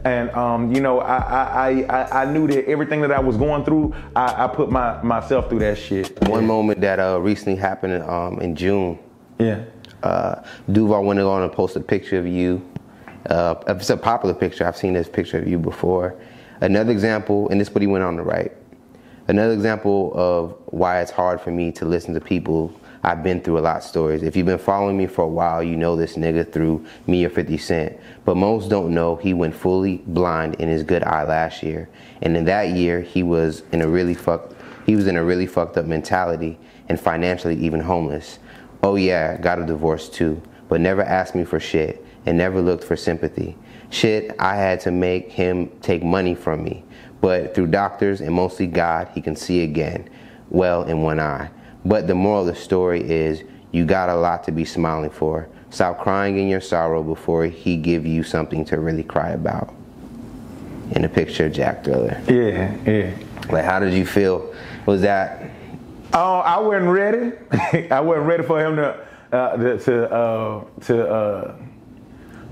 And you know, I knew that everything that I was going through, I put myself through that shit. One moment that recently happened in June. Yeah. Duval went on and posted a picture of you. It's a popular picture. I've seen this picture of you before. Another example, and this is what he went on to write. Another example of why it's hard for me to listen to people. I've been through a lot of stories. If you've been following me for a while, you know this nigga through me or 50 Cent. But most don't know he went fully blind in his good eye last year. And in that year, he was in a really fucked up mentality and financially even homeless. Oh yeah, got a divorce too, but never asked me for shit and never looked for sympathy. Shit, I had to make him take money from me. But through doctors and mostly God, he can see again, well in one eye. But the moral of the story is, you got a lot to be smiling for. Stop crying in your sorrow before he give you something to really cry about. In the picture, Jack Thriller. Yeah. Like, how did you feel? Was that? I wasn't ready. I wasn't ready for him to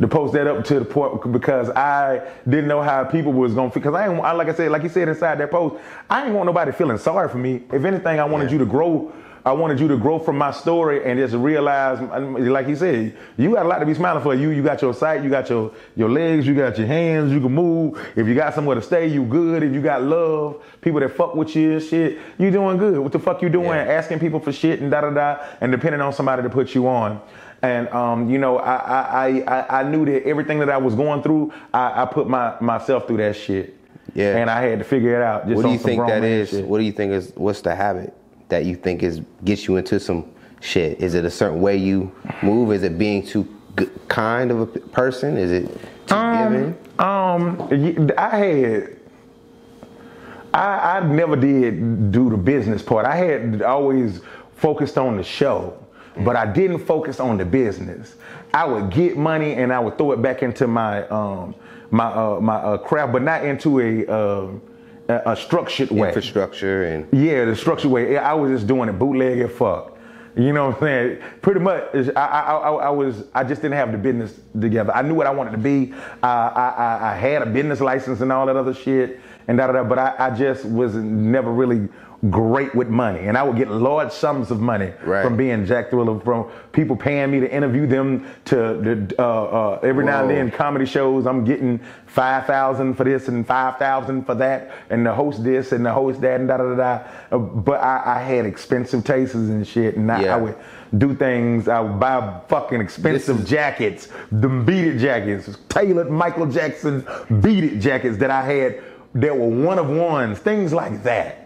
post that up to the point, because I didn't know how people was gonna feel. Because like I said, like he said inside that post, I didn't want nobody feeling sorry for me. If anything, I wanted you to grow. I wanted you to grow from my story and just realize, like he said, you got a lot to be smiling for. You got your sight, you got your legs, you got your hands, you can move. If you got somewhere to stay, you good. If you got love, people that fuck with you and shit, you doing good. What the fuck you doing? Yeah. Asking people for shit and and depending on somebody to put you on. And you know, I knew that everything that I was going through, I put myself through that shit. Yeah. And I had to figure it out. Just what do you think that is? Shit. What do you think is? What's the habit that you think gets you into some shit? Is it a certain way you move? Is it being too kind of a person? Is it too giving? I never did do the business part. I had always focused on the show, but I didn't focus on the business. I would get money and I would throw it back into my craft, but not into a structured way. Infrastructure and the structured way. I was just doing it bootleg as fuck. You know what I'm saying? Pretty much, I just didn't have the business together. I knew what I wanted to be. I had a business license and all that other shit and but I just was never really great with money. And I would get large sums of money from being Jack Thriller, from people paying me to interview them, to every now and then comedy shows. I'm getting $5,000 for this and $5,000 for that, and the host this and the host that and But I had expensive tastes and shit, and I would do things. I would buy fucking expensive jackets, them Beat It jackets, tailored Michael Jackson Beat It jackets that I had that were one of ones, things like that.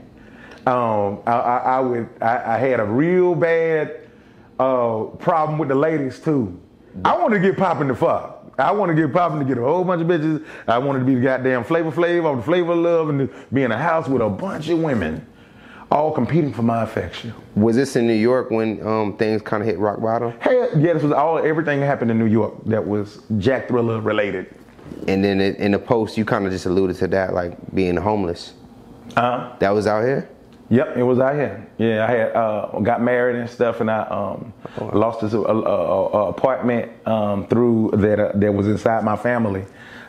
I had a real bad problem with the ladies too. I wanted to get popping the fuck. I wanted to get popping to get a whole bunch of bitches. I wanted to be the goddamn Flavor Flav of the Flavor of Love and to be in a house with a bunch of women, all competing for my affection. Was this in New York when things kind of hit rock bottom? Hell, yeah, this was everything that happened in New York that was Jack Thriller related. And then in the post, you kind of just alluded to that, like being homeless. That was out here? Yep, it was out here. Yeah, I had got married and stuff, and I lost this apartment through that was inside my family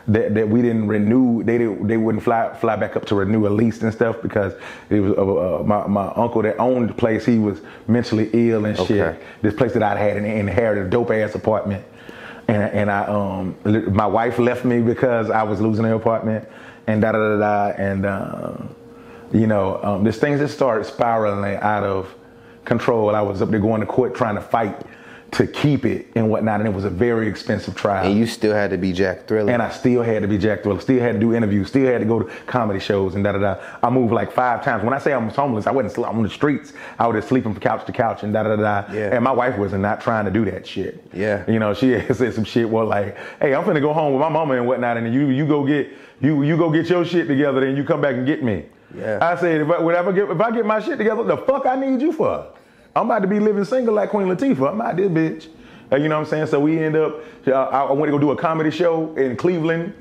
that we didn't renew. They wouldn't fly back up to renew a lease and stuff because it was my uncle that owned the place. He was mentally ill and shit. This place that I had inherited, a dope ass apartment, and my wife left me because I was losing her apartment and you know, this things just started spiraling out of control. I was up there going to court trying to fight to keep it and whatnot, and it was a very expensive trial. And you still had to be Jack Thriller. And I still had to be Jack Thriller. Still had to do interviews. Still had to go to comedy shows and I moved like 5 times. When I say I was homeless, I wasn't on the streets. I was just sleeping from couch to couch and Yeah. And my wife was not trying to do that shit. Yeah. You know, she had said some shit like, "Hey, I'm finna go home with my mama and whatnot, and you go get your shit together, then you come back and get me." Yeah. I said, if I get my shit together, what the fuck I need you for? I'm about to be living single like Queen Latifah. I'm out this bitch. You know what I'm saying? So we end up, I went to go do a comedy show in Cleveland.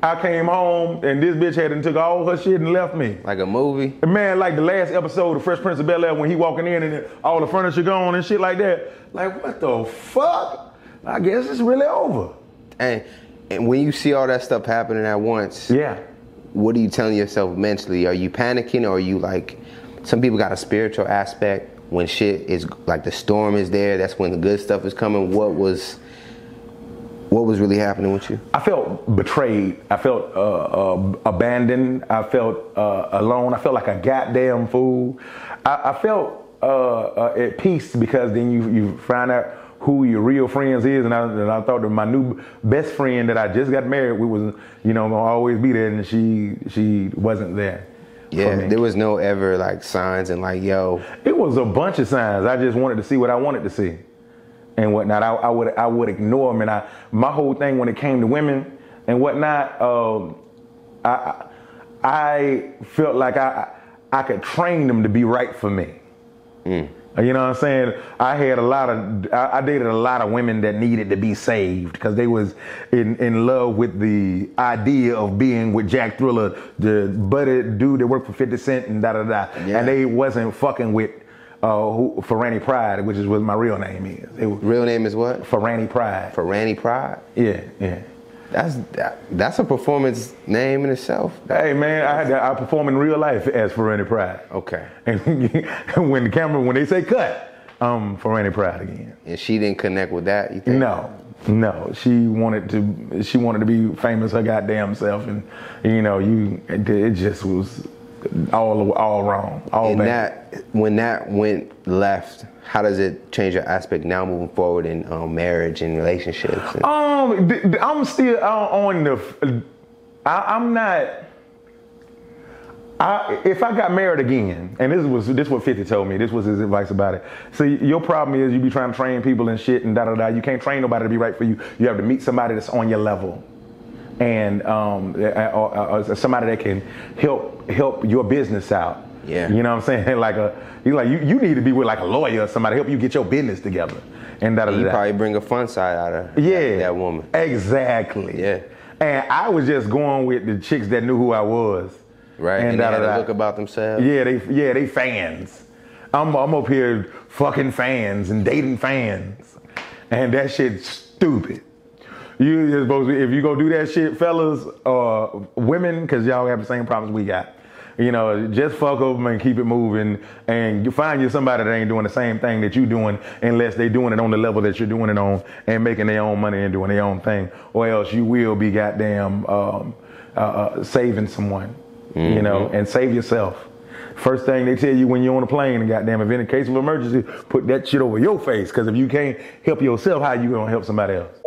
I came home and this bitch had took all her shit and left me. Like a movie? Man, like the last episode of Fresh Prince of Bel-Air when he walking in and all the furniture gone and shit like that. Like, what the fuck? I guess it's really over. And And when you see all that stuff happening at once, Yeah. what are you telling yourself mentally? Are you panicking, or are you like, some people got a spiritual aspect when shit is like the storm is there, that's when the good stuff is coming. What was really happening with you? I felt betrayed. I felt abandoned. I felt alone. I felt like a goddamn fool. I felt at peace, because then you find out who your real friends is, and I thought that my new best friend that I just got married, we was, gonna always be there, and she wasn't there. Yeah, there was no ever like signs and like, yo. It was a bunch of signs. I just wanted to see what I wanted to see, and whatnot. I would ignore them, and my whole thing when it came to women and whatnot, I felt like I could train them to be right for me. You know what I'm saying? I dated a lot of women that needed to be saved, because they was in love with the idea of being with Jack Thriller, the buddy dude that worked for 50 Cent and da-da-da. Yeah. And they wasn't fucking with Ferrani Pride, which is what my real name is. Real name is what? Ferrani Pride. Ferrani Pride? Yeah, yeah. That's a performance name in itself. Hey man, I perform in real life as Ferrani Pride. Okay. And when they say cut, I'm Ferrani Pride again. And she didn't connect with that, you think? No. She wanted to be famous her goddamn self, and it just was all wrong, all bad. When that went left, how does it change your aspect now moving forward in marriage and relationships? I'm still on the. I'm not. If I got married again, and this what 50 told me. This was his advice about it. See, your problem is you be trying to train people and shit and da-da-da. You can't train nobody to be right for you. You have to meet somebody that's on your level, and or somebody that can help your business out. Yeah. You know what I'm saying? You need to be with like a lawyer or somebody to help you get your business together. And da-da-da. You probably bring a fun side out of that woman. Exactly. Yeah. And I was just going with the chicks that knew who I was. Right. And they had a look about themselves. Yeah, they fans. I'm up here fucking fans and dating fans. And that shit's stupid. You're supposed to, if you go do that shit, fellas or women, because y'all have the same problems we got. Just fuck them and keep it moving, and you find you somebody that ain't doing the same thing that you doing, unless they doing it on the level that you're doing it on and making their own money and doing their own thing, or else you will be goddamn saving someone, and save yourself. First thing they tell you when you're on a plane, and goddamn, if in a case of emergency, put that shit over your face, because if you can't help yourself, how you gonna help somebody else?